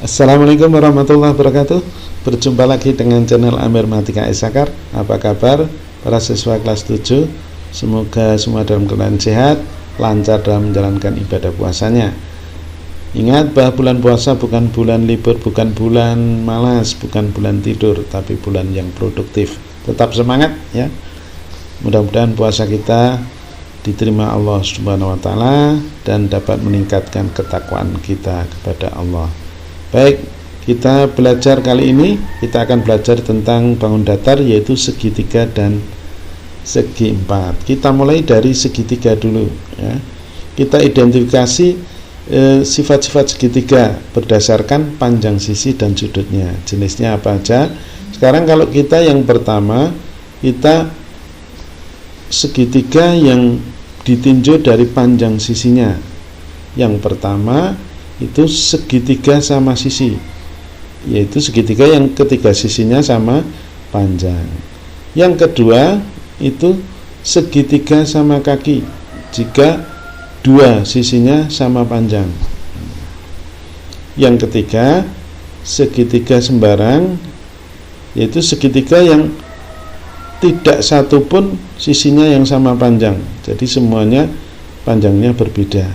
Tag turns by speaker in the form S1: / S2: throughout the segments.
S1: Assalamualaikum warahmatullahi wabarakatuh. Berjumpa lagi dengan channel Amir Matika Isakar. Apa kabar para siswa kelas 7? Semoga semua dalam keadaan sehat, lancar dalam menjalankan ibadah puasanya. Ingat bahwa bulan puasa bukan bulan libur, bukan bulan malas, bukan bulan tidur, tapi bulan yang produktif. Tetap semangat ya. Mudah-mudahan puasa kita diterima Allah Subhanahu wa taala dan dapat meningkatkan ketakwaan kita kepada Allah. Baik, kita belajar kali ini, kita akan belajar tentang bangun datar, yaitu segitiga dan segi empat. Kita mulai dari segitiga dulu ya. Kita identifikasi sifat-sifat segitiga berdasarkan panjang sisi dan sudutnya. Jenisnya apa aja? Sekarang kalau kita yang pertama, kita segitiga yang ditinjau dari panjang sisinya. Yang pertama itu segitiga sama sisi, yaitu segitiga yang ketiga sisinya sama panjang. Yang kedua itu segitiga sama kaki, jika dua sisinya sama panjang. Yang ketiga segitiga sembarang, yaitu segitiga yang tidak satu pun sisinya yang sama panjang, jadi semuanya panjangnya berbeda.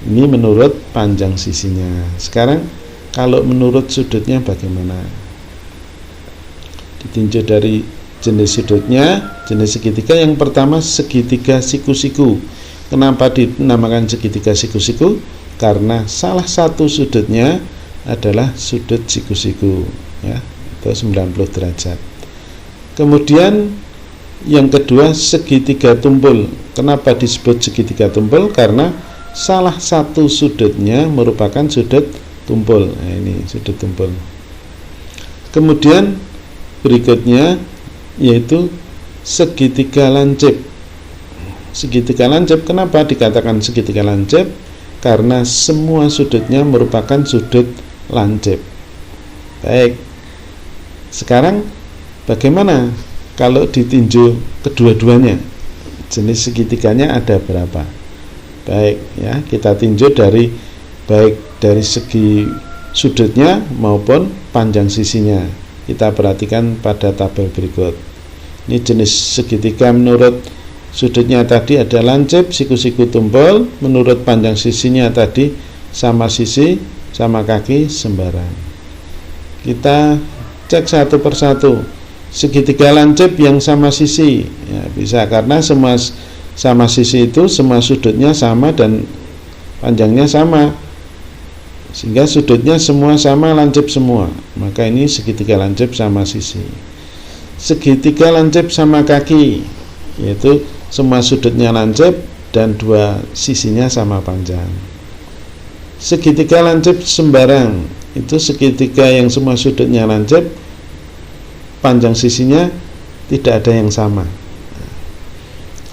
S1: Ini menurut panjang sisinya. Sekarang kalau menurut sudutnya bagaimana? Ditinjau dari jenis sudutnya. Jenis segitiga yang pertama segitiga siku-siku. Kenapa dinamakan segitiga siku-siku? Karena salah satu sudutnya adalah sudut siku-siku ya, itu 90 derajat. Kemudian yang kedua segitiga tumpul. Kenapa disebut segitiga tumpul? Karena salah satu sudutnya merupakan sudut tumpul. Nah, ini sudut tumpul. Kemudian berikutnya yaitu segitiga lancip. Segitiga lancip, kenapa dikatakan segitiga lancip? Karena semua sudutnya merupakan sudut lancip. Baik. Sekarang bagaimana kalau ditinjau kedua-duanya? Jenis segitiganya ada berapa? Baik ya, kita tinjau dari baik dari segi sudutnya maupun panjang sisinya. Kita perhatikan pada tabel berikut. Ini jenis segitiga menurut sudutnya tadi ada lancip, siku-siku tumpul. Menurut panjang sisinya tadi sama sisi, sama kaki, sembarang. Kita cek satu persatu. Segitiga lancip yang sama sisi ya, bisa karena semua sama sisi itu semua sudutnya sama dan panjangnya sama, sehingga sudutnya semua sama, lancip semua, maka ini segitiga lancip sama sisi. Segitiga lancip sama kaki, yaitu semua sudutnya lancip dan dua sisinya sama panjang. Segitiga lancip sembarang, itu segitiga yang semua sudutnya lancip, panjang sisinya tidak ada yang sama.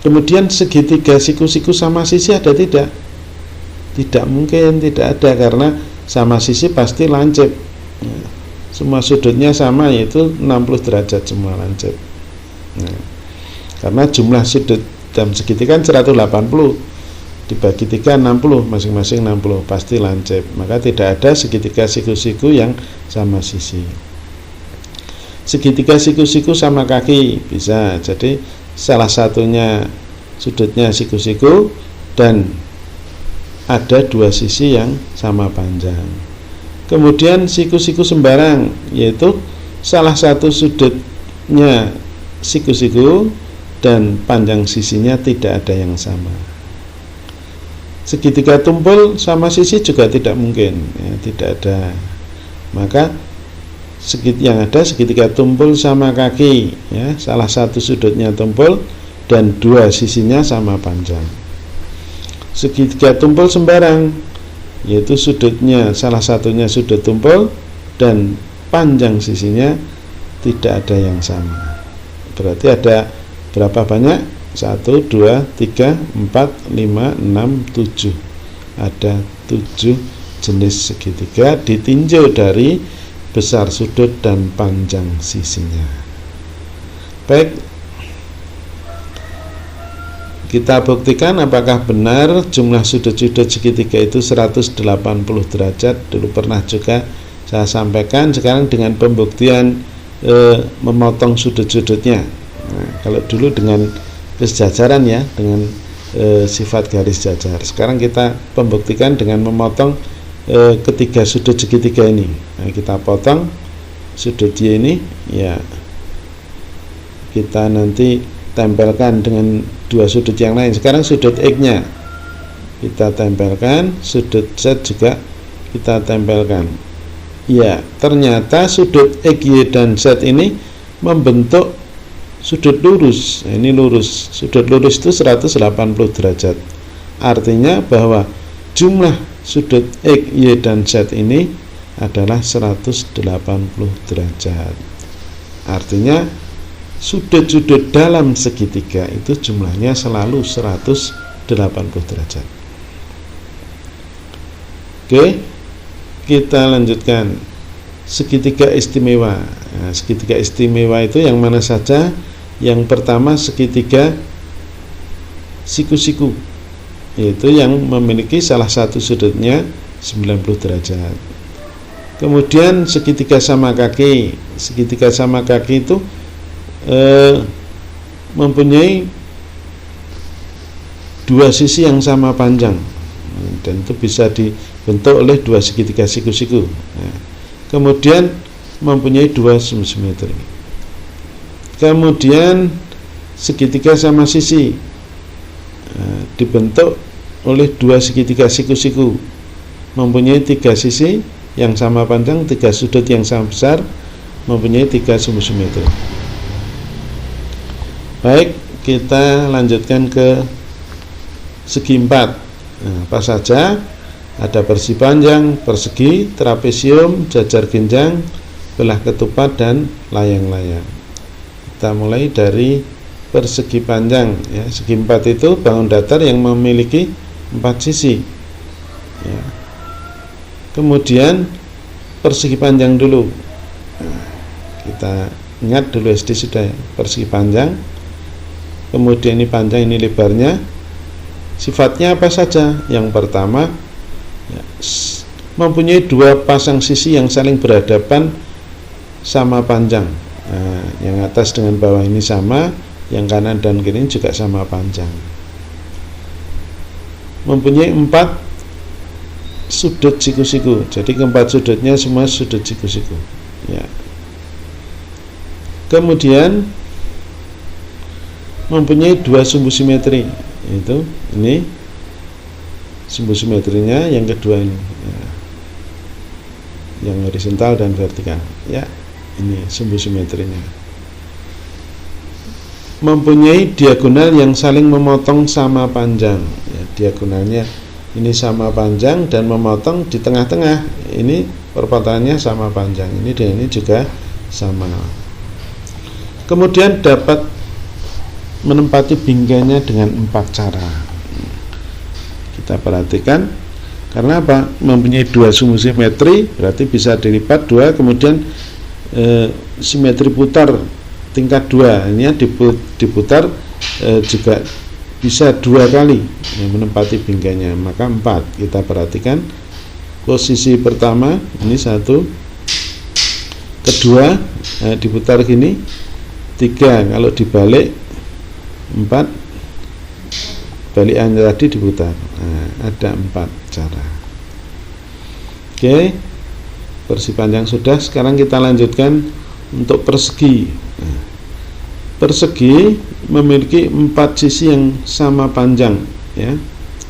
S1: Kemudian segitiga siku-siku sama sisi ada tidak? Tidak mungkin, tidak ada, karena sama sisi pasti lancip. Semua sudutnya sama, yaitu 60 derajat semua lancip. Nah, karena jumlah sudut dalam segitiga kan 180, dibagi 3 60, masing-masing 60, pasti lancip. Maka tidak ada segitiga siku-siku yang sama sisi. Segitiga siku-siku sama kaki bisa, jadi salah satunya sudutnya siku-siku dan ada dua sisi yang sama panjang. Kemudian siku-siku sembarang, yaitu salah satu sudutnya siku-siku dan panjang sisinya tidak ada yang sama. Segitiga tumpul sama sisi juga tidak mungkin ya, tidak ada. Maka yang ada segitiga tumpul sama kaki ya, salah satu sudutnya tumpul dan dua sisinya sama panjang. Segitiga tumpul sembarang, yaitu sudutnya salah satunya sudut tumpul dan panjang sisinya tidak ada yang sama. Berarti ada berapa banyak? 1, 2, 3, 4, 5, 6, 7. Ada 7 jenis segitiga ditinjau dari besar sudut dan panjang sisinya. Baik, kita buktikan apakah benar jumlah sudut-sudut segitiga itu 180 derajat. Dulu pernah juga saya sampaikan. Sekarang dengan pembuktian memotong sudut-sudutnya. Nah, kalau dulu dengan kesejajaran ya, dengan sifat garis jajar. Sekarang kita pembuktikan dengan memotong ketiga sudut segitiga ini. Nah, kita potong sudut Y ini, ya kita nanti tempelkan dengan dua sudut yang lain. Sekarang sudut X-nya kita tempelkan, sudut Z juga kita tempelkan. Ya, ternyata sudut X, Y, dan Z ini membentuk sudut lurus. Ini lurus. Sudut lurus itu 180 derajat. Artinya bahwa jumlah sudut X, Y, dan Z ini adalah 180 derajat. Artinya sudut-sudut dalam segitiga itu jumlahnya selalu 180 derajat. Oke, kita lanjutkan segitiga istimewa. Nah, segitiga istimewa itu yang mana saja? Yang pertama segitiga siku-siku, yaitu yang memiliki salah satu sudutnya 90 derajat. Kemudian segitiga sama kaki. Segitiga sama kaki itu mempunyai dua sisi yang sama panjang, dan itu bisa dibentuk oleh dua segitiga siku-siku. Nah, kemudian mempunyai dua sumbu simetri. Kemudian segitiga sama sisi dibentuk oleh dua segitiga siku-siku, mempunyai tiga sisi yang sama panjang, tiga sudut yang sama besar, mempunyai tiga sumbu simetri. Baik, kita lanjutkan ke segi empat. Nah, apa saja? Ada persegi panjang, persegi, trapesium, jajar genjang, belah ketupat, dan layang-layang. Kita mulai dari persegi panjang ya. Segi empat itu bangun datar yang memiliki empat sisi ya. Kemudian persegi panjang dulu. Nah, kita ingat dulu SD sudah ya. Persegi panjang, kemudian ini panjang, ini lebarnya. Sifatnya apa saja? Yang pertama ya, mempunyai dua pasang sisi yang saling berhadapan sama panjang. Nah, yang atas dengan bawah ini sama, yang kanan dan kiri juga sama panjang. Mempunyai empat sudut siku-siku, jadi keempat sudutnya semua sudut siku-siku ya. Kemudian mempunyai dua sumbu simetri, itu ini sumbu simetrinya, yang kedua ini ya, yang horizontal dan vertikal ya, ini sumbu simetrinya. Mempunyai diagonal yang saling memotong sama panjang ya, diagonalnya ini sama panjang dan memotong di tengah-tengah, ini perpotongannya sama panjang, ini dan ini juga sama. Kemudian dapat menempati bingkainya dengan empat cara. Kita perhatikan, karena apa? Mempunyai dua sumbu simetri, berarti bisa dilipat dua, kemudian simetri putar tingkat dua, ini diputar juga bisa dua kali yang menempati bingkainya, maka empat. Kita perhatikan posisi pertama ini satu, kedua diputar gini, tiga, kalau dibalik empat, balikannya tadi diputar. Nah, ada empat cara. Oke, persegi panjang sudah. Sekarang kita lanjutkan untuk persegi. Nah, persegi memiliki empat sisi yang sama panjang ya,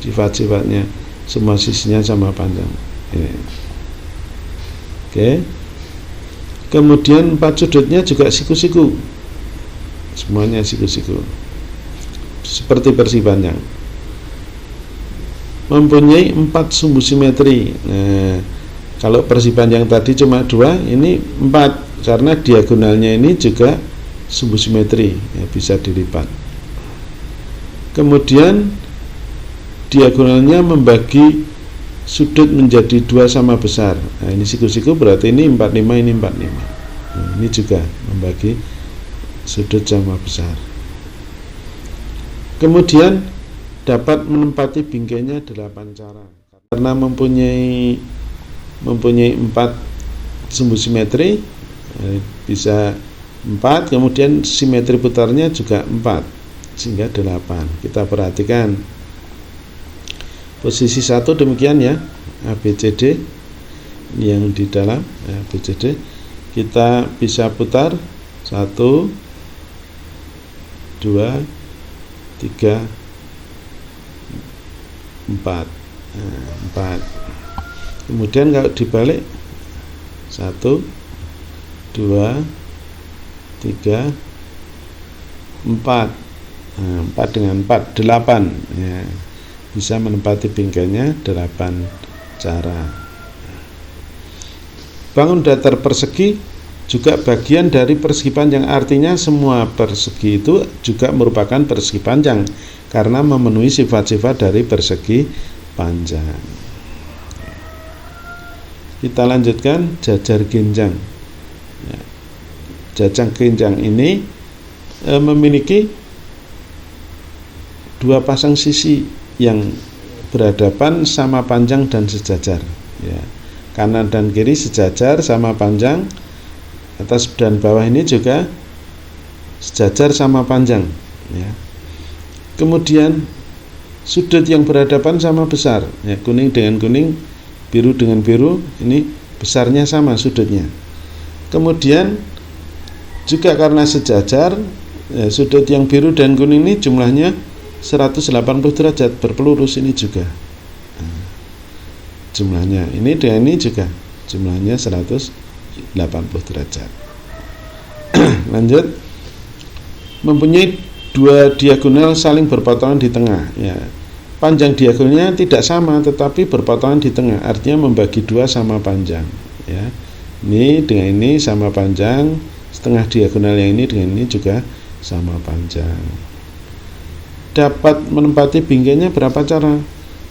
S1: sifat-sifatnya semua sisinya sama panjang ya. Oke, kemudian empat sudutnya juga siku-siku, semuanya siku-siku seperti persegi panjang. Mempunyai empat sumbu simetri. Nah, kalau persegi panjang tadi cuma dua, ini empat, karena diagonalnya ini juga sumbu simetri ya, bisa dilipat. Kemudian diagonalnya membagi sudut menjadi dua sama besar. Nah, ini siku-siku, berarti ini 45, ini 45. Nah, ini juga membagi sudut sama besar. Kemudian dapat menempati bingkainya 8 cara. Karena mempunyai 4 sumbu simetri, bisa 4, kemudian simetri putarnya juga 4, sehingga 8. Kita perhatikan posisi 1 demikian ya, ABCD yang di dalam ABCD. Kita bisa putar 1, 2, 3, 4. 4. Kemudian kalau dibalik 1, 2, 3, 4. 4 dengan 4, 8 ya. Bisa menempati bingkainya 8 cara. Bangun datar persegi juga bagian dari persegi panjang, artinya semua persegi itu juga merupakan persegi panjang karena memenuhi sifat-sifat dari persegi panjang. Kita lanjutkan jajar genjang. Jajar genjang ini memiliki 2 pasang sisi yang berhadapan sama panjang dan sejajar ya. Kanan dan kiri sejajar sama panjang, atas dan bawah ini juga sejajar sama panjang ya. Kemudian sudut yang berhadapan sama besar ya, kuning dengan kuning, biru dengan biru, ini besarnya sama sudutnya. Kemudian juga karena sejajar ya, sudut yang biru dan kuning ini jumlahnya 180 derajat berpelurus, ini juga jumlahnya, ini dengan ini juga jumlahnya 180 derajat. Lanjut, mempunyai 2 diagonal saling berpotongan di tengah ya. Panjang diagonalnya tidak sama tetapi berpotongan di tengah, artinya membagi 2 sama panjang ya. Ini dengan ini sama panjang, setengah diagonal yang ini dengan ini juga sama panjang. Dapat menempati bingkainya berapa cara?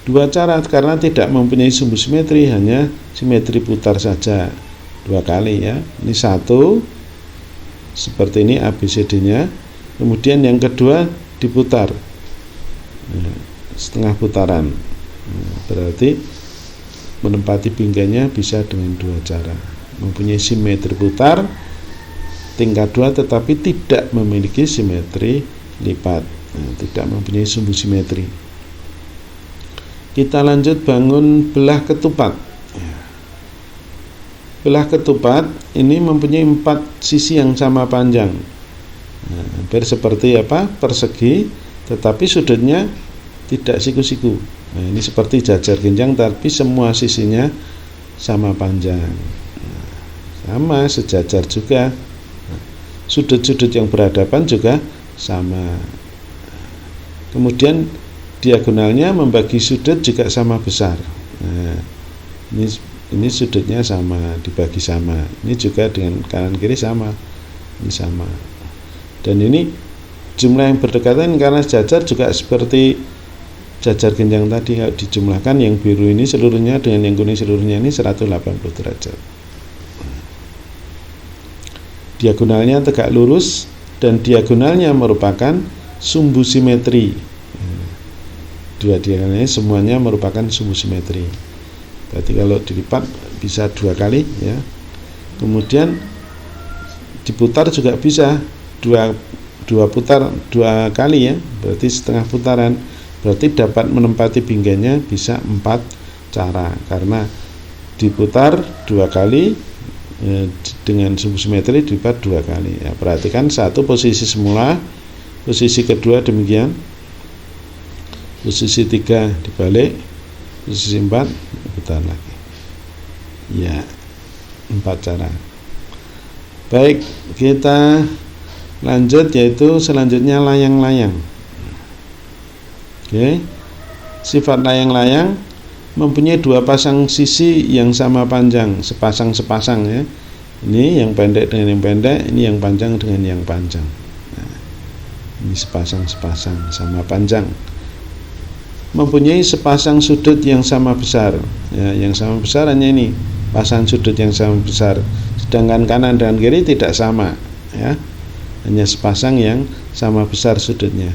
S1: 2 cara, karena tidak mempunyai sumbu simetri, hanya simetri putar saja 2 kali ya. Ini 1 seperti ini ABCD-nya, kemudian yang kedua diputar setengah putaran. Berarti menempati bingkainya bisa dengan 2 cara. Mempunyai simetri putar tingkat 2 tetapi tidak memiliki simetri lipat. Tidak mempunyai sumbu simetri. Kita lanjut bangun belah ketupat. Belah ketupat ini mempunyai 4 sisi yang sama panjang. Hampir seperti persegi, tetapi sudutnya tidak siku-siku. Ini seperti jajar genjang, tapi semua sisinya sama panjang. Sama sejajar juga. Sudut-sudut yang berhadapan juga sama. Kemudian diagonalnya membagi sudut juga sama besar. Nah, ini sudutnya sama, dibagi sama. Ini juga dengan kanan kiri sama. Ini sama. Dan ini jumlah yang berdekatan karena jajar juga seperti jajar genjang tadi, dijumlahkan yang biru ini seluruhnya dengan yang kuning seluruhnya ini 180 derajat. Diagonalnya tegak lurus dan diagonalnya merupakan sumbu simetri. 2 diagonalnya semuanya merupakan sumbu simetri. Berarti kalau dilipat bisa 2 kali ya. Kemudian diputar juga bisa 2 putar 2 kali ya. Berarti setengah putaran. Berarti dapat menempati bingkainya bisa 4 cara karena diputar 2 kali dengan sumbu simetri dilipat 2 kali ya. Perhatikan 1 posisi semula, posisi kedua demikian, posisi 3 dibalik, posisi 4 putar lagi ya. 4 cara. Baik, kita lanjut yaitu selanjutnya layang-layang. Oke. Sifat layang-layang mempunyai 2 pasang sisi yang sama panjang, sepasang-sepasang ya. Ini yang pendek dengan yang pendek, ini yang panjang dengan yang panjang. Ini sepasang-sepasang sama panjang. Mempunyai sepasang sudut yang sama besar ya, yang sama besar hanya ini, pasang sudut yang sama besar. Sedangkan kanan dan kiri tidak sama ya, hanya sepasang yang sama besar sudutnya.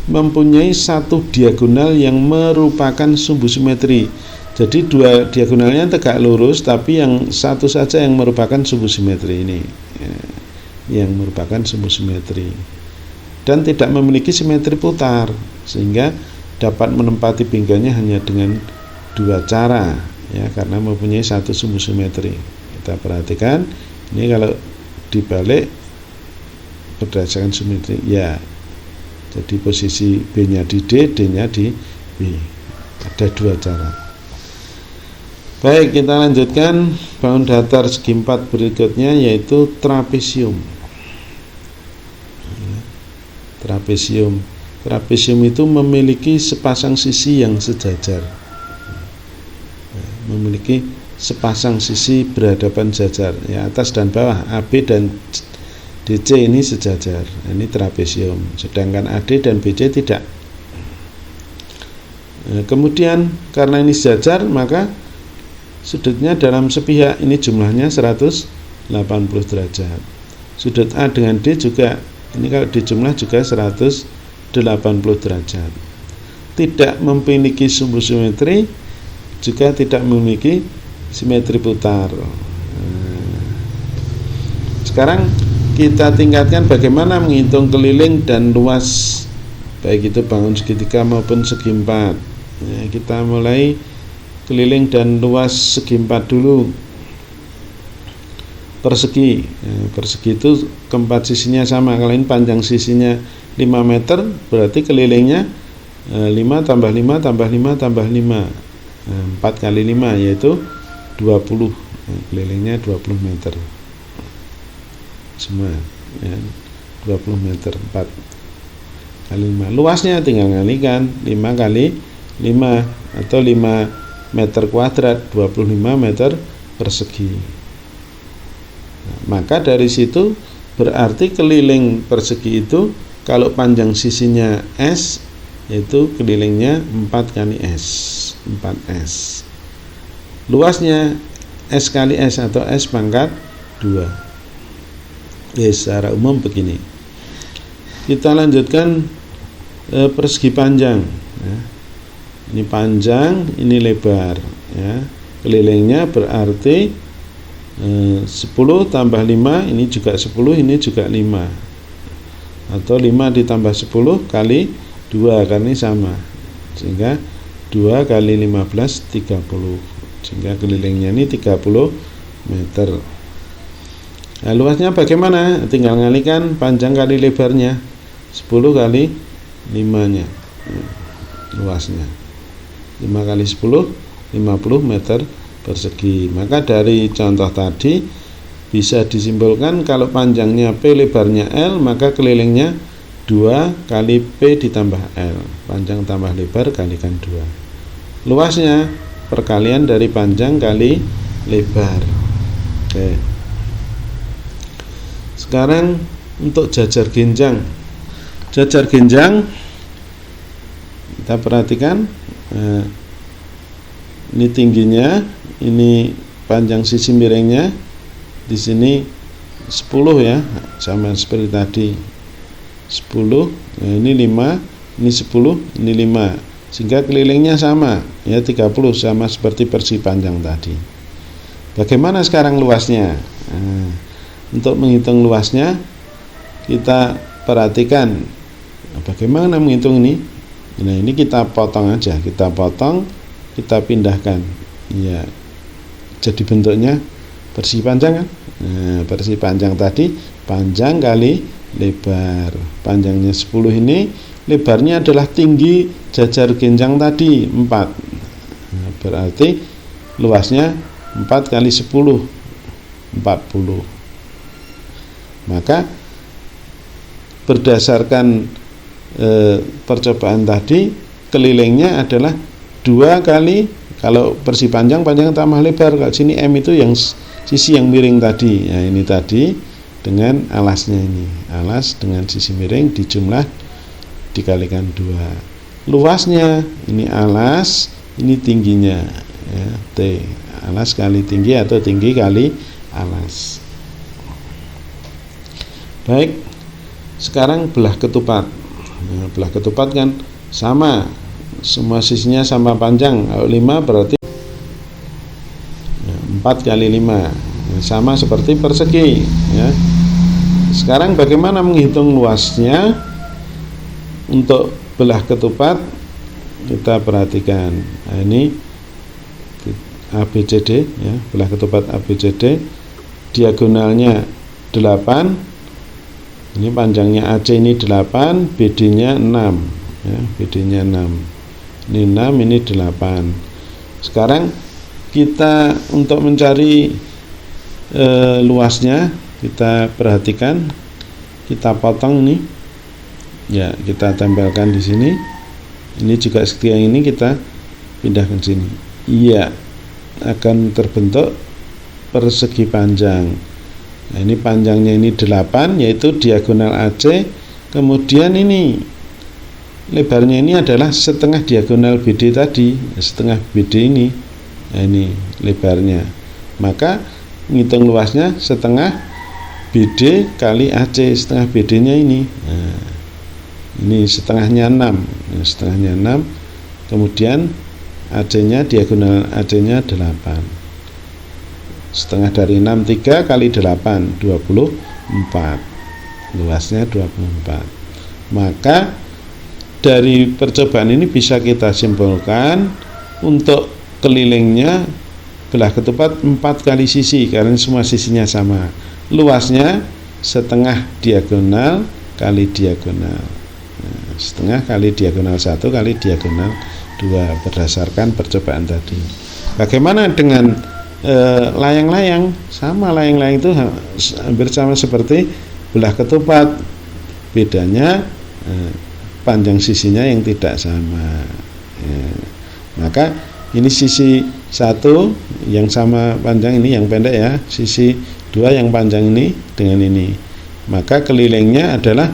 S1: mempunyai satu diagonal yang merupakan sumbu simetri. Jadi dua diagonalnya tegak lurus, tapi yang satu saja yang merupakan sumbu simetri ini, yang merupakan sumbu simetri, dan tidak memiliki simetri putar, sehingga dapat menempati pinggangnya hanya dengan dua cara, ya, karena mempunyai satu sumbu simetri. Kita perhatikan ini kalau dibalik berdasarkan simetri, ya, jadi posisi B-nya di D, D-nya di B. Ada dua cara. Baik, kita lanjutkan bangun datar segi 4 berikutnya, yaitu trapesium. Trapesium. Trapesium itu memiliki sepasang sisi yang sejajar. Memiliki sepasang sisi berhadapan jajar, ya, atas dan bawah, AB dan DC ini sejajar. Ini trapesium. Sedangkan AD dan BC tidak. Kemudian karena ini sejajar, maka sudutnya dalam sepihak, ini jumlahnya 180 derajat. Sudut A dengan D juga, ini kalau dijumlah juga 180 derajat. Tidak memiliki sumbu simetri, juga tidak memiliki simetri putar. Sekarang kita tingkatkan bagaimana menghitung keliling dan luas, baik itu bangun segitiga maupun segi 4. Kita mulai keliling dan luas segi 4 dulu. Persegi, persegi itu keempat sisinya sama. Kalau ini panjang sisinya 5 meter, berarti kelilingnya 5 tambah 5 tambah 5 tambah 5, 4 kali 5 yaitu 20. Kelilingnya 20 meter semua, ya, 20 meter, 4 kali 5. Luasnya tinggal ngalikan 5 kali 5 atau 5 meter kuadrat, 25 meter persegi. Maka dari situ berarti keliling persegi itu kalau panjang sisinya S, yaitu kelilingnya 4 kali S, 4S. Luasnya S kali S atau S pangkat 2. Ya, secara umum begini. Kita lanjutkan persegi panjang, ya. Ini panjang, ini lebar, ya. Kelilingnya berarti 10 tambah 5, ini juga 10, ini juga 5, atau 5 ditambah 10 kali 2, karena ini sama, sehingga 2 kali 15, 30, sehingga kelilingnya ini 30 meter. Nah, luasnya bagaimana? Tinggal ngalikan panjang kali lebarnya, 10 kali 5 nya, luasnya 5 kali 10, 50 meter persegi. Maka dari contoh tadi bisa disimpulkan kalau panjangnya P, lebarnya L, maka kelilingnya 2 kali P ditambah L. Panjang tambah lebar kalikan 2. Luasnya perkalian dari panjang kali lebar. Oke. Sekarang untuk jajar genjang. Jajar genjang kita perhatikan, ini tingginya, ini panjang sisi miringnya, di sini 10, ya, sama seperti tadi 10, nah ini 5, ini 10, ini 5, sehingga kelilingnya sama, ya, 30, sama seperti persegi panjang tadi. Bagaimana sekarang luasnya? Nah, untuk menghitung luasnya kita perhatikan bagaimana menghitung ini. Nah, ini kita potong aja, kita potong, kita pindahkan, ya, jadi bentuknya persegi panjang kan. Nah, persegi panjang tadi panjang kali lebar, panjangnya 10 ini, lebarnya adalah tinggi jajar genjang tadi 4. Nah, berarti luasnya 4 kali 10, 40. Maka berdasarkan percobaan tadi, kelilingnya adalah 2 kali, kalau persegi panjang tambah lebar, kalau sini M itu yang sisi yang miring tadi, ya, ini tadi dengan alasnya, ini alas dengan sisi miring dijumlah dikalikan 2. Luasnya ini alas, ini tingginya, ya, T, alas kali tinggi atau tinggi kali alas. Baik, sekarang belah ketupat. Nah, belah ketupat kan sama, semua sisinya sama panjang. Kalau 5 berarti 4 kali 5, sama seperti persegi ya. Sekarang bagaimana menghitung luasnya untuk belah ketupat? Kita perhatikan. Nah, ini ABCD ya, belah ketupat ABCD, diagonalnya 8. Ini panjangnya AC ini 8, BD-nya 6 ya, BD-nya 6. Ini 6, ini 8. Sekarang kita untuk mencari luasnya, kita perhatikan, kita potong nih. Ya, kita tempelkan di sini. Ini juga segitiga ini kita pindahkan sini. Iya, akan terbentuk persegi panjang. Nah, ini panjangnya ini 8, yaitu diagonal AC. Kemudian ini lebarnya ini adalah setengah diagonal BD tadi, setengah BD ini. Nah, ini lebarnya. Maka ngitung luasnya setengah BD kali AC, setengah BD-nya ini. Nah, ini setengahnya 6. Nah, setengahnya 6. Kemudian AC-nya, diagonal AC-nya 8. Setengah dari 6, 3 kali 8, 24. Luasnya 24. Maka dari percobaan ini bisa kita simpulkan untuk kelilingnya belah ketupat 4 kali sisi, karena semua sisinya sama. Luasnya setengah diagonal kali diagonal. Nah, setengah kali diagonal 1 kali diagonal 2 berdasarkan percobaan tadi. Bagaimana dengan layang-layang? Sama, layang-layang itu hampir sama seperti belah ketupat. Bedanya panjang sisinya yang tidak sama ya. Maka ini sisi 1 yang sama panjang, ini yang pendek ya, sisi 2 yang panjang ini dengan ini. Maka kelilingnya adalah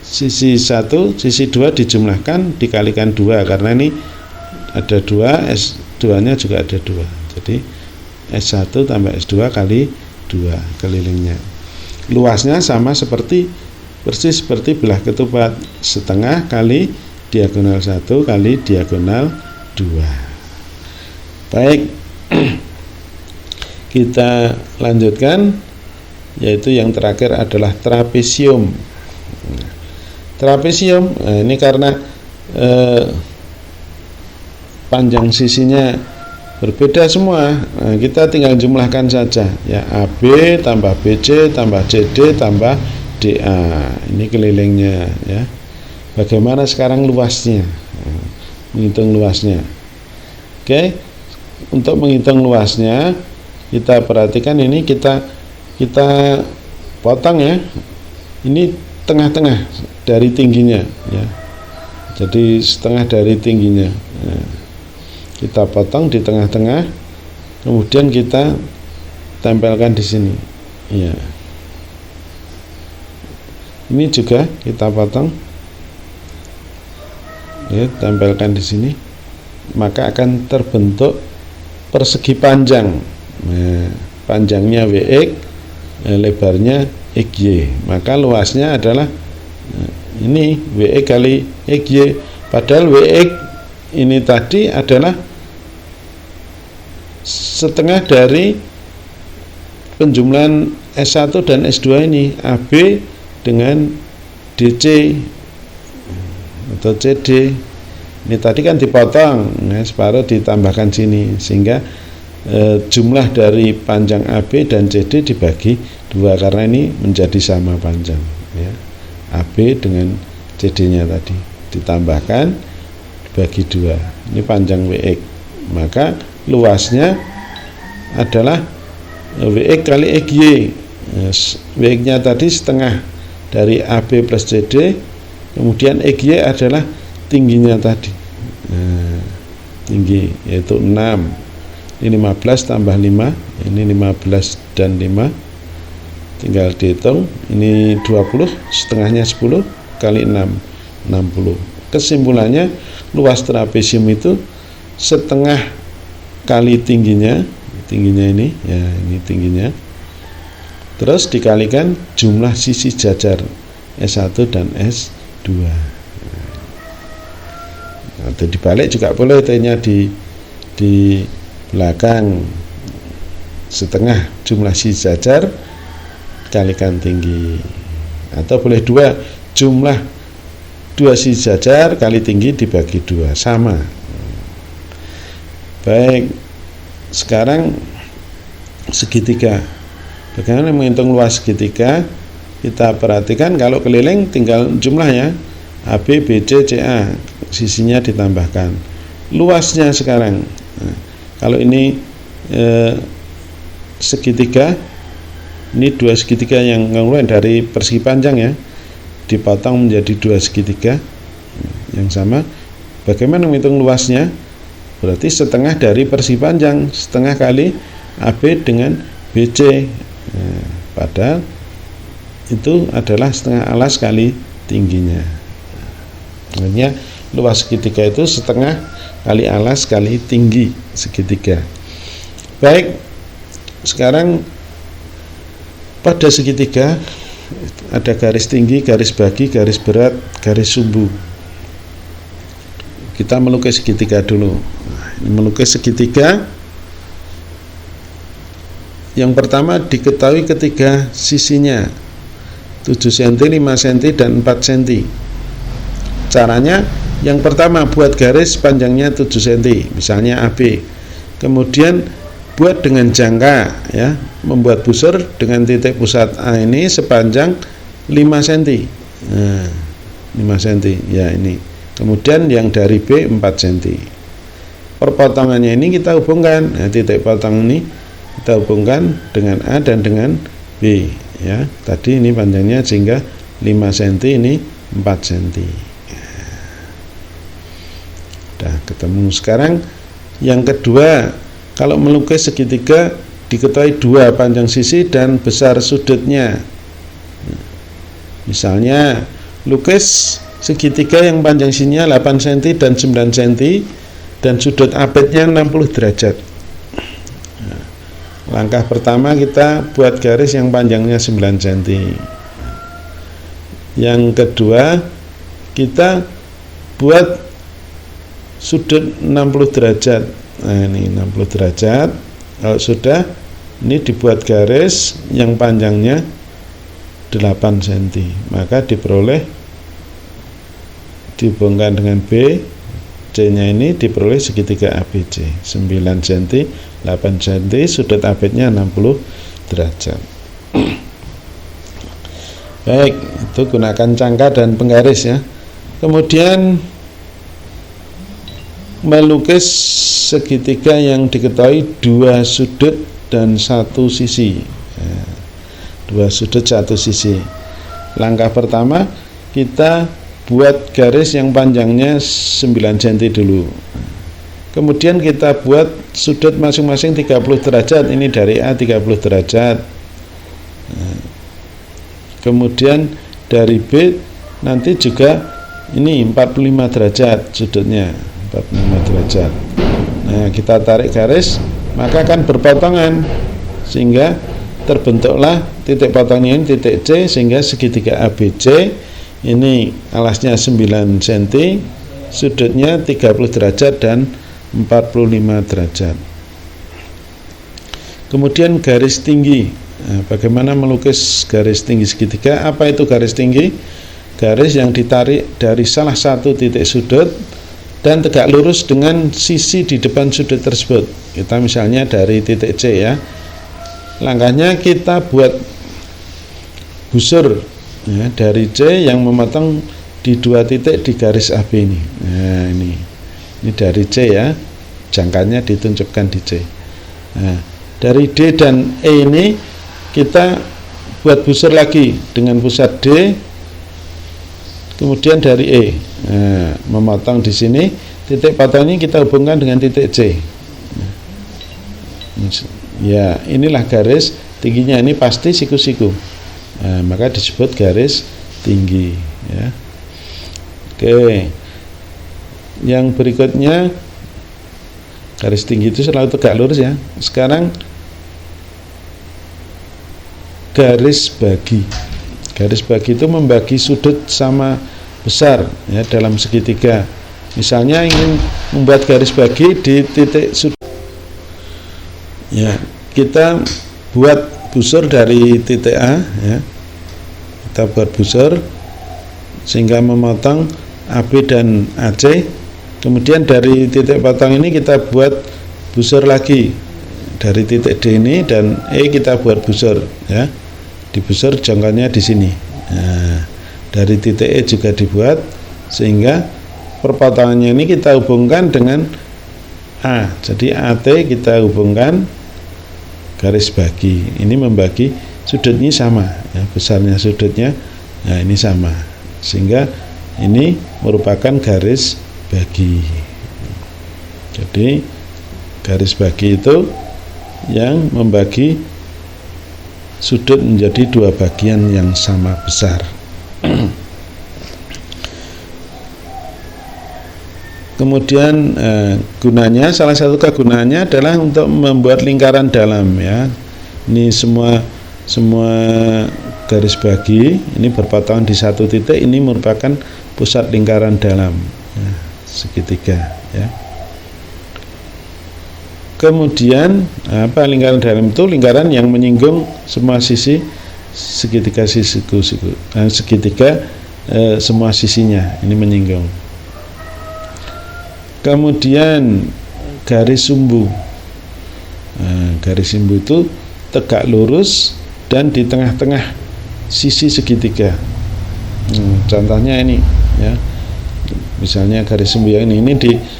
S1: sisi 1, sisi 2 dijumlahkan dikalikan 2, karena ini ada 2, S2 nya juga ada 2. Jadi S1 tambah S2 kali 2 kelilingnya. Luasnya sama persis seperti belah ketupat, setengah kali diagonal 1 kali diagonal 2. Baik, kita lanjutkan, yaitu yang terakhir adalah trapesium. Trapesium, nah ini karena panjang sisinya berbeda semua, nah kita tinggal jumlahkan saja ya, AB tambah BC tambah CD tambah DA. Ini kelilingnya ya. Bagaimana sekarang luasnya? Menghitung luasnya. Oke, untuk menghitung luasnya kita perhatikan, ini kita potong ya. Ini tengah-tengah dari tingginya ya. Jadi setengah dari tingginya. Nah, kita potong di tengah-tengah, kemudian kita tempelkan di sini. Ya. Ini juga kita potong. Ya, tempelkan di sini. Maka akan terbentuk persegi panjang. Nah, panjangnya WX, lebarnya XY. Maka luasnya adalah ini WX kali XY. Padahal WX ini tadi adalah setengah dari penjumlahan S1 dan S2 ini, AB dengan DC atau CD. Ini tadi kan dipotong, nah, separuh ditambahkan sini, sehingga jumlah dari panjang AB dan CD dibagi 2, karena ini menjadi sama panjang ya. AB dengan CD-nya tadi ditambahkan bagi 2, ini panjang WX. Maka luasnya adalah WX kali XY. WX-nya tadi setengah dari AB plus CD, kemudian XY adalah tingginya tadi. Nah, tinggi yaitu 6. Ini 15 tambah 5, ini 15 dan 5. Tinggal dihitung, ini 20, setengahnya 10 kali 6, 60. Kesimpulannya, luas trapesium itu setengah kali tingginya ini ya, ini tingginya, terus dikalikan jumlah sisi jajar S1 dan S2. 2. Atau dibalik juga boleh, T-nya di belakang setengah jumlah sisi jajar kalikan tinggi, atau boleh 2 jumlah 2 sisi jajar kali tinggi dibagi 2, sama. Baik, sekarang segitiga. Bagaimana menghitung luas segitiga? Kita perhatikan kalau keliling tinggal jumlahnya AB, BC, CA, sisinya ditambahkan. Luasnya sekarang, nah, kalau ini segitiga, ini 2 segitiga yang keluar dari persegi panjang ya, dipotong menjadi 2 segitiga yang sama. Bagaimana menghitung luasnya? Berarti setengah dari persegi panjang, setengah kali AB dengan BC. Nah, padahal itu adalah setengah alas kali tingginya. Makanya luas segitiga itu setengah kali alas kali tinggi segitiga. Baik, sekarang pada segitiga ada garis tinggi, garis bagi, garis berat, garis sumbu. Kita melukis segitiga dulu. Melukis segitiga, yang pertama diketahui ketiga sisinya 7 cm, 5 cm, dan 4 cm. Caranya yang pertama buat garis panjangnya 7 cm, misalnya AB. Kemudian buat dengan jangka ya, membuat busur dengan titik pusat A ini sepanjang 5 cm. Nah, 5 cm ya ini. Kemudian yang dari B 4 cm. Perpotongannya ini kita hubungkan. Nah, titik potong ini kita hubungkan dengan A dan dengan B ya. Tadi ini panjangnya sehingga 5 cm, ini 4 cm. Udah ketemu. Sekarang yang kedua, kalau melukis segitiga diketahui 2 panjang sisi dan besar sudutnya. Misalnya lukis segitiga yang panjang sisinya 8 cm dan 9 cm dan sudut abetnya 60 derajat. Langkah pertama kita buat garis yang panjangnya 9 cm. Yang kedua kita buat sudut 60 derajat. Nah ini 60 derajat. Kalau sudah, ini dibuat garis yang panjangnya 8 cm. Maka diperoleh, dihubungkan dengan B, C nya ini diperoleh segitiga ABC 9 cm, 8 cm, sudut abetnya 60 derajat. Baik, itu gunakan cangkah dan penggaris ya. Kemudian melukis segitiga yang diketahui 2 sudut dan 1 sisi. 2 sudut 1 sisi. Langkah pertama kita buat garis yang panjangnya 9 cm dulu. Kemudian kita buat sudut masing-masing 30 derajat. Ini dari A 30 derajat. Kemudian dari B nanti juga ini 45 derajat sudutnya, 45 derajat. Nah, kita tarik garis, maka akan berpotongan sehingga terbentuklah titik potongnya ini titik C, sehingga segitiga ABC ini alasnya 9 cm, sudutnya 30 derajat dan 45 derajat. Kemudian garis tinggi. Nah, bagaimana melukis garis tinggi segitiga? Apa itu garis tinggi? Garis yang ditarik dari salah satu titik sudut dan tegak lurus dengan sisi di depan sudut tersebut. Kita misalnya dari titik C ya. Langkahnya kita buat busur ya, dari C yang memotong di 2 titik di garis AB ini. Nah, ini dari C ya, jangkanya ditunjukkan di C. Nah, dari D dan E ini kita buat busur lagi dengan pusat D, kemudian dari E. Nah, memotong di sini, titik potong ini kita hubungkan dengan titik C. Ya, inilah garis tingginya, ini pasti siku-siku. Nah, maka disebut garis tinggi ya. Oke. Yang berikutnya, garis tinggi itu selalu tegak lurus ya. Sekarang garis bagi. Garis bagi itu membagi sudut sama besar ya dalam segitiga. Misalnya ingin membuat garis bagi di titik sudut, ya kita buat busur dari titik A, ya kita buat busur sehingga memotong AB dan AC. Kemudian dari titik potong ini kita buat busur lagi dari titik D ini, dan E kita buat busur, ya di busur jangkauannya di sini. Nah, dari titik E juga dibuat, sehingga perpotongannya ini kita hubungkan dengan A. Jadi AT kita hubungkan garis bagi. Ini membagi sudutnya sama, ya, besarnya sudutnya. Nah, ini sama, sehingga ini merupakan garis bagi. Jadi garis bagi itu yang membagi sudut menjadi dua bagian yang sama besar. Kemudian gunanya, salah satu kegunaannya adalah untuk membuat lingkaran dalam, ya. Ini semua garis bagi ini berpotongan di satu titik, ini merupakan pusat lingkaran dalam, ya, segitiga, ya. Kemudian apa lingkaran dalam itu? Lingkaran yang menyinggung semua sisi segitiga, segitiga semua sisinya ini menyinggung. Kemudian garis sumbu. Garis sumbu itu tegak lurus dan di tengah-tengah sisi segitiga. Contohnya ini, ya. Misalnya garis sumbu yang ini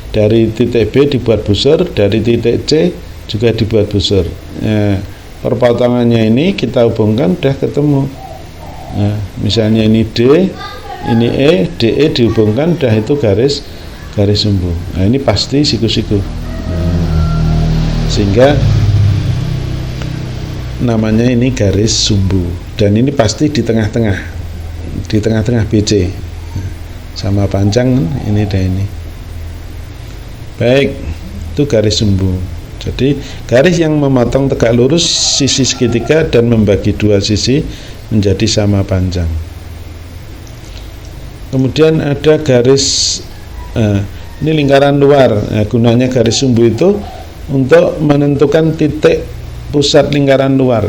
S1: dari titik B dibuat busur, dari titik C juga dibuat busur. Perpotongannya ini kita hubungkan, udah ketemu. Misalnya ini D, ini E, DE dihubungkan, udah itu garis sumbu. Nah, ini pasti siku-siku. Sehingga namanya ini garis sumbu, dan ini pasti di tengah-tengah BC sama panjang ini dan ini. Baik, itu garis sumbu. Jadi garis yang memotong tegak lurus sisi segitiga dan membagi dua sisi menjadi sama panjang. Kemudian ada garis ini lingkaran luar. Gunanya garis sumbu itu untuk menentukan titik pusat lingkaran luar.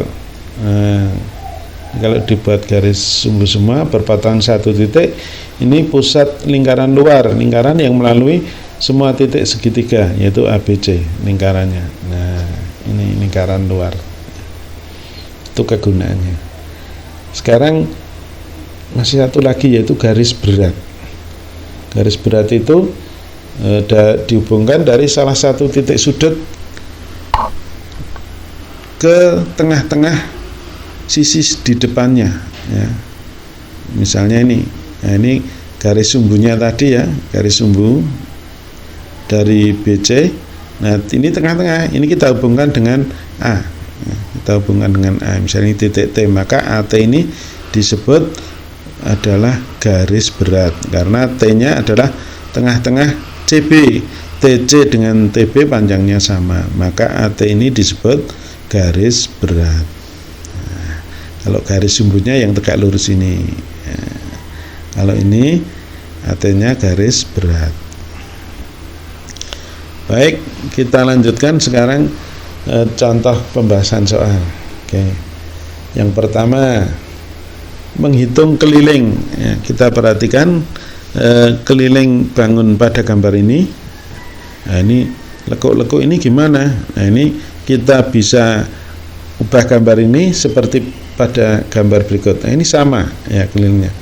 S1: Kalau dibuat garis sumbu semua berpotongan satu titik, ini pusat lingkaran luar, lingkaran yang melalui semua titik segitiga, yaitu ABC lingkarannya. Nah, ini lingkaran luar. Itu kegunaannya. Sekarang masih satu lagi, yaitu garis berat. Garis berat itu dihubungkan dari salah satu titik sudut ke tengah-tengah sisi di depannya, ya. Misalnya ini, nah ini garis sumbunya tadi, ya, garis sumbu dari BC. Nah, ini tengah-tengah, ini kita hubungkan dengan A, ya, kita hubungkan dengan A. Misalnya ini titik T, maka AT ini disebut adalah garis berat karena T-nya adalah tengah-tengah CB. TC dengan TB panjangnya sama, maka AT ini disebut garis berat. Nah, kalau garis sumbunya yang tegak lurus ini, ya. Kalau ini AT-nya garis berat. Baik, kita lanjutkan sekarang contoh pembahasan soal. Oke. Yang pertama, menghitung keliling, ya, kita perhatikan keliling bangun pada gambar ini. Nah, ini lekuk-lekuk ini gimana? Nah, ini kita bisa ubah gambar ini seperti pada gambar berikut. Nah, ini sama, ya, kelilingnya.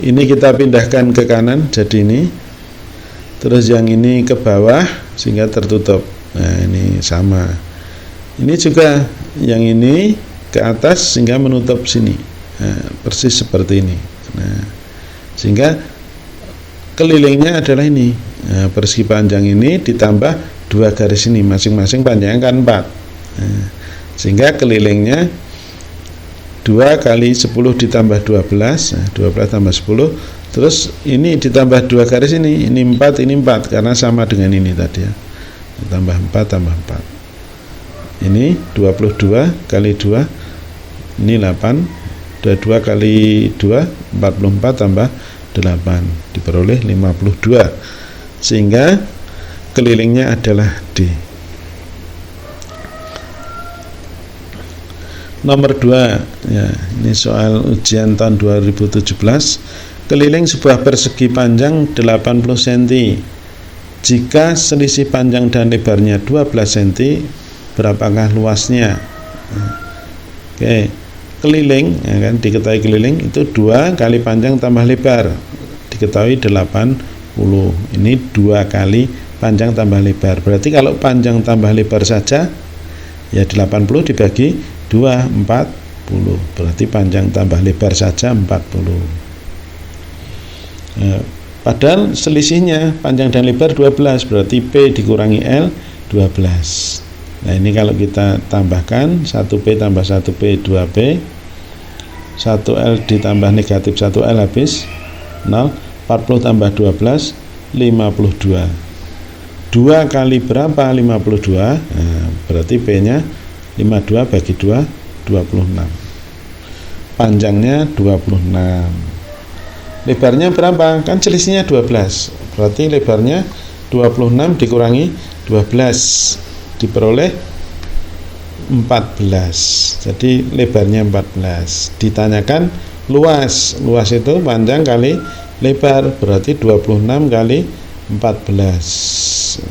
S1: Ini kita pindahkan ke kanan jadi ini. Terus yang ini ke bawah sehingga tertutup. Nah, ini sama. Ini juga yang ini ke atas sehingga menutup sini. Nah, persis seperti ini. Nah, sehingga kelilingnya adalah ini. Nah, persegi panjang ini ditambah dua garis ini, masing-masing panjangnya kan 4. Nah, sehingga kelilingnya 2 kali 10 ditambah 12, nah, 12 tambah 10. Terus ini ditambah dua garis ini 4, ini 4 karena sama dengan ini tadi, ya. Tambah 4 tambah 4. Ini 22 kali 2 ini 8. 22 kali 2 44 tambah diperoleh 52, sehingga kelilingnya adalah D. Nomor 2 ya, ini soal ujian tahun 2017. Keliling sebuah persegi panjang 80 cm. Jika selisih panjang dan lebarnya 12 cm, berapakah luasnya? Oke, keliling ya kan, diketahui keliling itu 2 kali panjang tambah lebar, diketahui 80. Ini 2 kali panjang tambah lebar. Berarti kalau panjang tambah lebar saja ya 80 dibagi 2, 40. Berarti panjang tambah lebar saja 40. Padahal selisihnya panjang dan lebar 12, berarti P dikurangi L 12. Nah ini kalau kita tambahkan 1P tambah 1P 2P, 1L ditambah negatif 1L habis 0, 40 tambah 12 52. 2 kali berapa 52? Nah, berarti P nya 52 bagi 2 26. Panjangnya 26. Lebarnya berapa? Kan selisihnya 12. Berarti lebarnya 26 dikurangi 12 diperoleh 14. Jadi lebarnya 14. Ditanyakan luas. Luas itu panjang kali lebar, berarti 26 kali 14.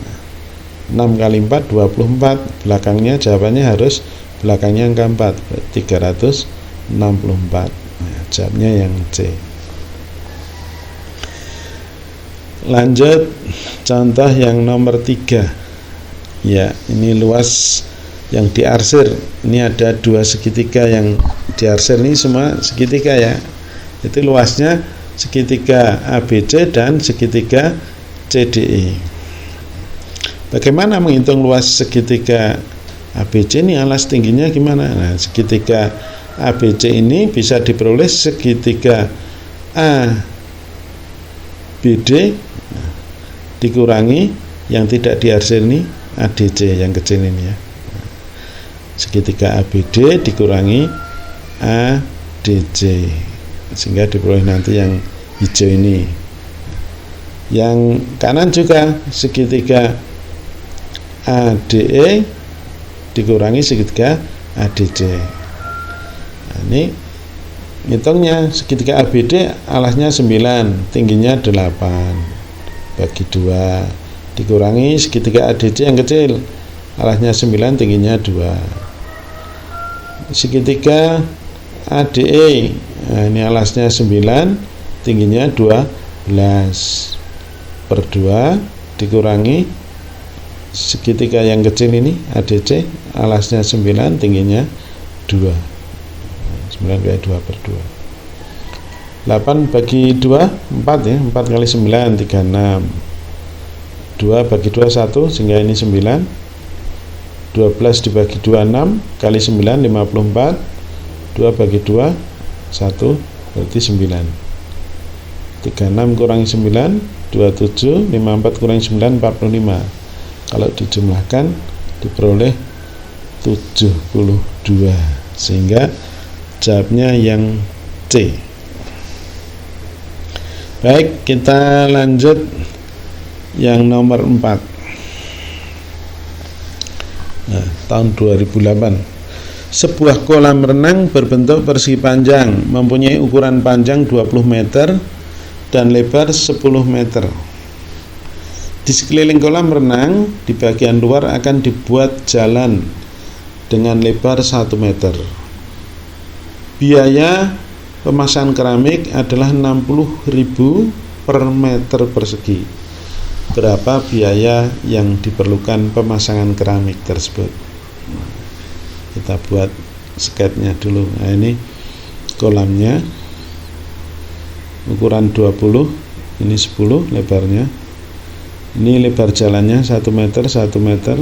S1: 6 kali 4 24. Belakangnya jawabannya harus belakangnya angka 4, 364. Nah, jawabnya yang C. Lanjut contoh yang nomor 3. Ya, ini luas yang diarsir. Ini ada 2 segitiga yang diarsir, ini semua segitiga ya. Itu luasnya segitiga ABC dan segitiga CDE. Bagaimana menghitung luas segitiga ABC ini? Alas tingginya gimana? Nah, segitiga ABC ini bisa diperoleh segitiga ABD dikurangi yang tidak diarsir ini ADC yang kecil ini ya. Segitiga ABD dikurangi ADC sehingga diperoleh nanti yang hijau ini. Yang kanan juga segitiga ADE dikurangi segitiga ADC. Nah, ini hitungnya segitiga ABD alasnya 9, tingginya 8 bagi 2 dikurangi segitiga ADC yang kecil, alasnya 9, tingginya 2. Segitiga ADE, nah ini alasnya 9, tingginya 12 per 2 dikurangi segitiga yang kecil ini ADC, alasnya 9, tingginya 2. 9 kali 2 per 2. 8 bagi 2 4 ya, 4 kali 9 36. 2 bagi 2 1, sehingga ini 9. 12 dibagi 2 6, kali 9 54. 2 bagi 2 1, berarti 9. 36 kurangi 9 27, 54 kurangi 9 45. Kalau dijumlahkan diperoleh 72, sehingga jawabnya yang C. Baik, kita lanjut yang nomor 4. Nah, tahun 2008. Sebuah kolam renang berbentuk persegi panjang, mempunyai ukuran panjang 20 meter dan lebar 10 meter. Di sekeliling kolam renang, di bagian luar akan dibuat jalan dengan lebar 1 meter. Biaya pemasangan keramik adalah 60.000 per meter persegi. Berapa biaya yang diperlukan pemasangan keramik tersebut? Kita buat sketnya dulu. Nah, ini kolamnya ukuran 20, ini 10 lebarnya. Ini lebar jalannya 1 meter, 1 meter,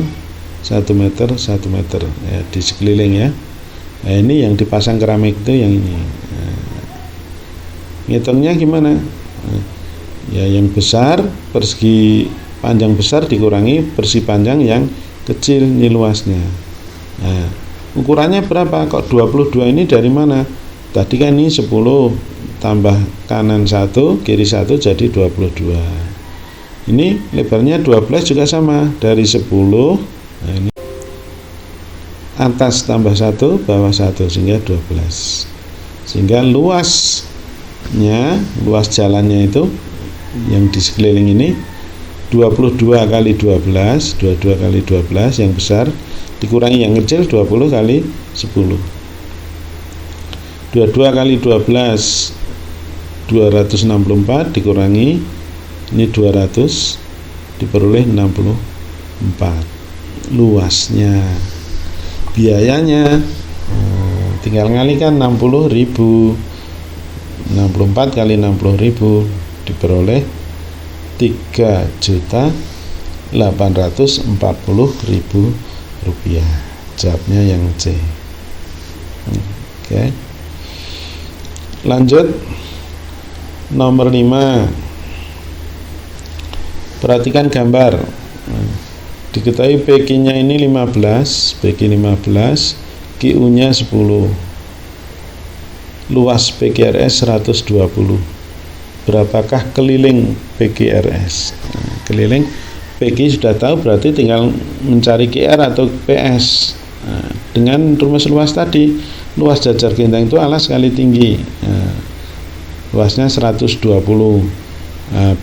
S1: 1 meter, 1 meter ya, di sekeliling ya. Nah, ini yang dipasang keramik itu yang ini. Ngitungnya gimana? Ya, yang besar, persegi panjang besar dikurangi persegi panjang yang kecil, ini luasnya. Nah, ukurannya berapa? Kok 22 ini dari mana? Tadi kan ini 10, tambah kanan 1 kiri 1 jadi 22. Ini lebarnya 12 juga sama, dari 10. Nah, ini atas tambah 1 bawah 1 sehingga 12. Sehingga luas jalannya itu yang di sekeliling ini 22 kali 12, 22 kali 12 yang besar dikurangi yang kecil 20 kali 10. 22 kali 12 264 dikurangi ini 200 diperoleh 64 luasnya. Biayanya tinggal ngalikan 60.000, 64 kali 60.000 diperoleh 3.840.000 rupiah. Jawabnya yang C. Oke. Lanjut nomor 5. Perhatikan gambar. Diketahui PQ-nya ini 15, PQ 15, QU-nya 10. Luas PQRS 120. Berapakah keliling PQRS? Keliling PQ sudah tahu, berarti tinggal mencari QR atau PS. Dengan rumus luas tadi, luas jajar genteng itu alas kali tinggi. Luasnya 120.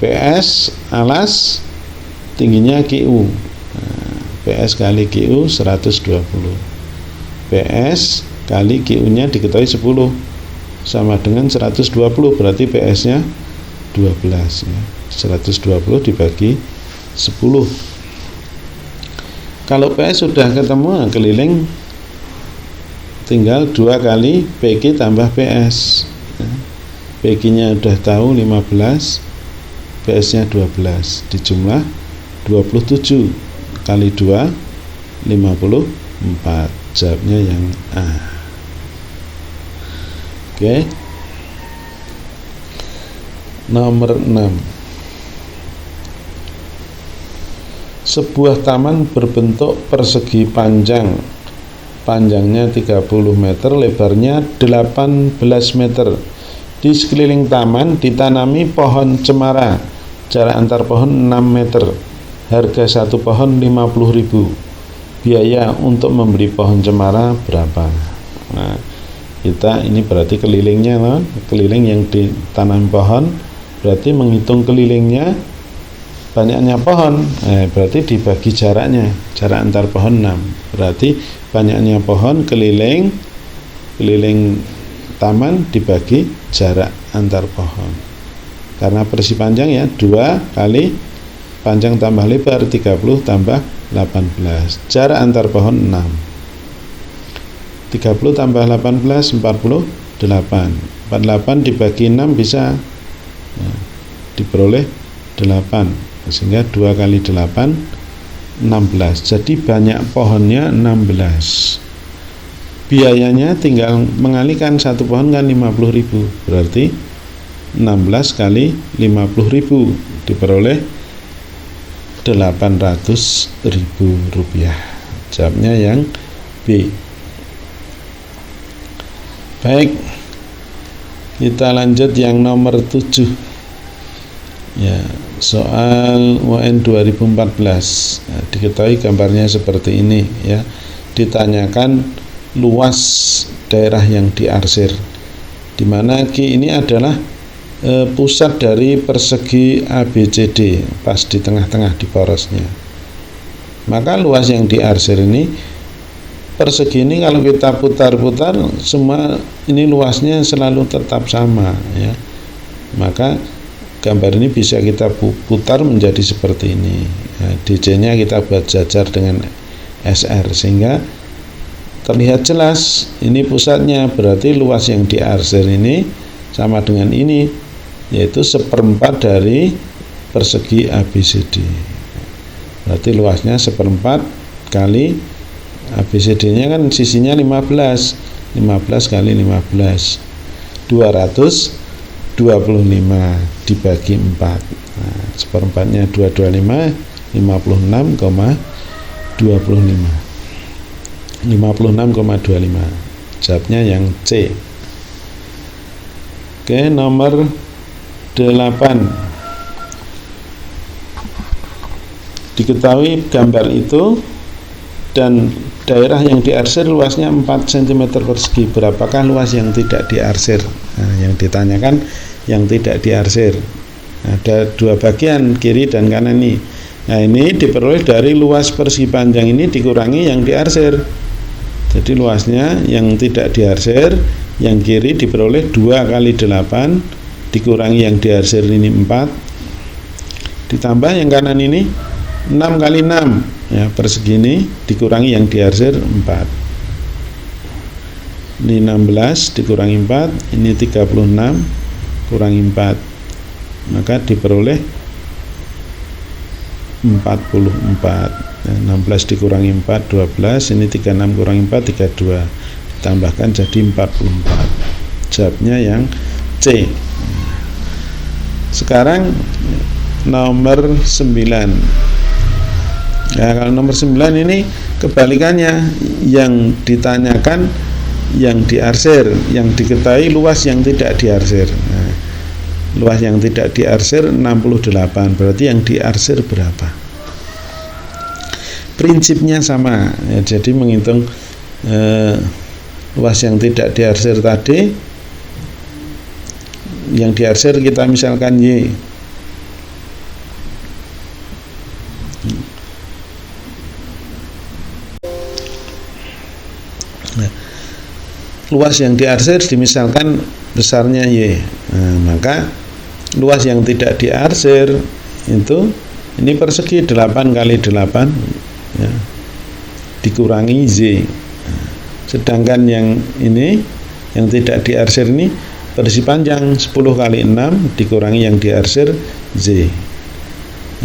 S1: PS alas, tingginya QU. PS kali QU 120. PS kali QU-nya diketahui 10 sama dengan 120, berarti PS-nya 12 ya. 120 dibagi 10. Kalau PS sudah ketemu, keliling tinggal 2 kali PQ tambah PS. PQ-nya udah tahu 15, PS-nya 12, dijumlah 27 kali 2 54. Jawabnya yang A. Oke. Nomor 6. Sebuah taman berbentuk persegi panjangnya 30 meter, lebarnya 18 meter. Di sekeliling taman ditanami pohon cemara, jarak antar pohon 6 meter. Harga satu pohon 50.000. Biaya untuk membeli pohon cemara berapa? Nah, kita ini berarti kelilingnya, keliling yang ditanam pohon, berarti menghitung kelilingnya, banyaknya pohon, berarti dibagi jaraknya, jarak antar pohon 6. Berarti banyaknya pohon keliling taman dibagi jarak antar pohon. Karena persegi panjang ya, 2 kali panjang tambah lebar 30 tambah 18. Jarak antar pohon 6. 30 tambah 18 48. 48 dibagi 6 bisa diperoleh 8. Sehingga 2 kali 8 16. Jadi banyak pohonnya 16. Biayanya tinggal mengalihkan satu pohon kan 50.000. Berarti 16 kali 50.000 diperoleh 800.000 rupiah. Jawabnya yang B. Baik, kita lanjut yang nomor 7 ya, soal UN 2014. Diketahui gambarnya seperti ini ya. Ditanyakan luas daerah yang diarsir, di mana Q ini adalah pusat dari persegi ABCD, pas di tengah-tengah di porosnya. Maka luas yang diarsir ini, persegi ini kalau kita putar-putar, semua ini luasnya selalu tetap sama ya. Maka gambar ini bisa kita putar menjadi seperti ini. DJ-nya kita buat jajar dengan SR sehingga terlihat jelas ini pusatnya. Berarti luas yang diarsir ini sama dengan ini, yaitu 1/4 dari persegi ABCD. Berarti luasnya 1/4 kali ABCD-nya kan sisinya 15 kali 15 225 dibagi 4. Nah, 1/4-nya 225 56,25. Jawabnya yang C. Oke, nomor 8. Diketahui gambar itu dan daerah yang diarsir luasnya 4 cm persegi. Berapakah luas yang tidak diarsir? Nah, yang ditanyakan yang tidak diarsir. Ada dua bagian, kiri dan kanan ini. Nah, ini diperoleh dari luas persegi panjang ini dikurangi yang diarsir. Jadi luasnya yang tidak diarsir, yang kiri diperoleh 2 kali 8 dikurangi yang diarsir ini 4, ditambah yang kanan ini 6 kali 6 ya, persegi ini dikurangi yang diarsir 4. Ini 16 dikurangi 4, ini 36 kurangi 4, maka diperoleh 44. 16 dikurangi 4 12, ini 36 kurangi 4 32, ditambahkan jadi 44. Jawabnya yang C. Sekarang nomor 9. Ya, kalau nomor 9 ini kebalikannya, yang ditanyakan yang diarsir, yang diketahui luas yang tidak diarsir. Nah, luas yang tidak diarsir 68, berarti yang diarsir berapa? Prinsipnya sama ya, jadi menghitung luas yang tidak diarsir tadi, yang diarsir kita misalkan Y. Nah, luas yang diarsir dimisalkan besarnya Y. Nah, maka luas yang tidak diarsir itu ini persegi 8 kali 8 ya, dikurangi Z. Sedangkan yang ini yang tidak diarsir ini persegi panjang 10 kali 6 dikurangi yang diarsir Z.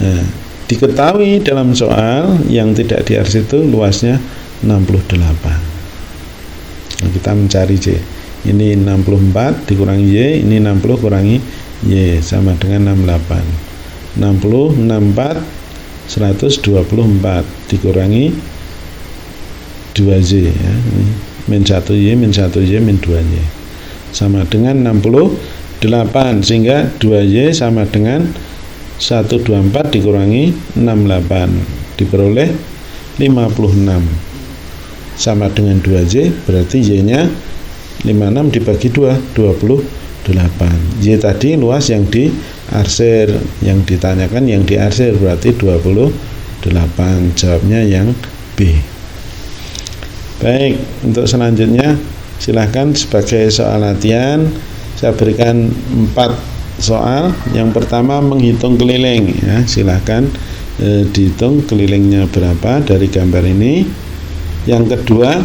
S1: Nah, diketahui dalam soal yang tidak diarsir itu luasnya 68. Nah, kita mencari Z. Ini 64 dikurangi Y, ini 60 kurangi Y sama dengan 68. 60 64 124 dikurangi 2Y ya. Min 1Y min 1Y min 2Y sama dengan 68, sehingga 2Y sama dengan 124 dikurangi 68 diperoleh 56 sama dengan 2Y, berarti Y nya 56 dibagi 2 28. Y tadi luas yang diarsir, yang ditanyakan yang diarsir berarti 28. Jawabnya yang B. Baik, untuk selanjutnya silahkan sebagai soal latihan saya berikan 4 soal. Yang pertama menghitung keliling ya, silahkan dihitung kelilingnya berapa dari gambar ini. Yang kedua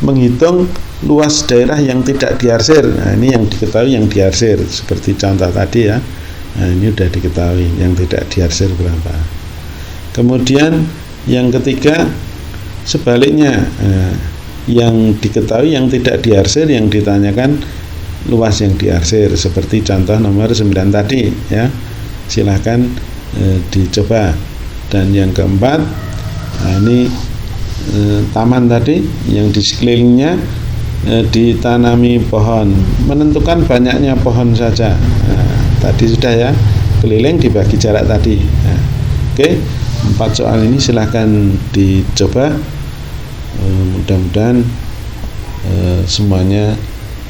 S1: menghitung luas daerah yang tidak diarsir. Nah, ini yang diketahui yang diarsir seperti contoh tadi ya. Nah, ini sudah diketahui yang tidak diarsir berapa. Kemudian yang ketiga sebaliknya, yang diketahui yang tidak diarsir, yang ditanyakan luas yang diarsir seperti contoh nomor 9 tadi ya. Silahkan dicoba. Dan yang keempat, nah ini taman tadi yang di sekelilingnya ditanami pohon, menentukan banyaknya pohon saja. Nah, tadi sudah ya, keliling dibagi jarak tadi. Nah, oke, 4 soal ini silahkan dicoba. Mudah-mudahan semuanya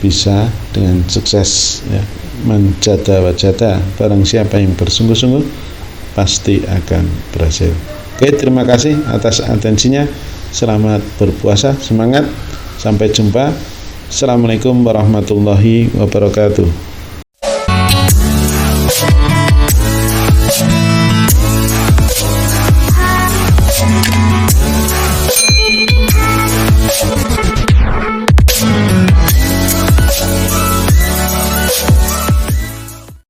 S1: bisa dengan sukses ya. Manjada wajada, barang siapa yang bersungguh-sungguh pasti akan berhasil. Oke, terima kasih atas atensinya. Selamat berpuasa, semangat. Sampai jumpa. Assalamualaikum warahmatullahi wabarakatuh.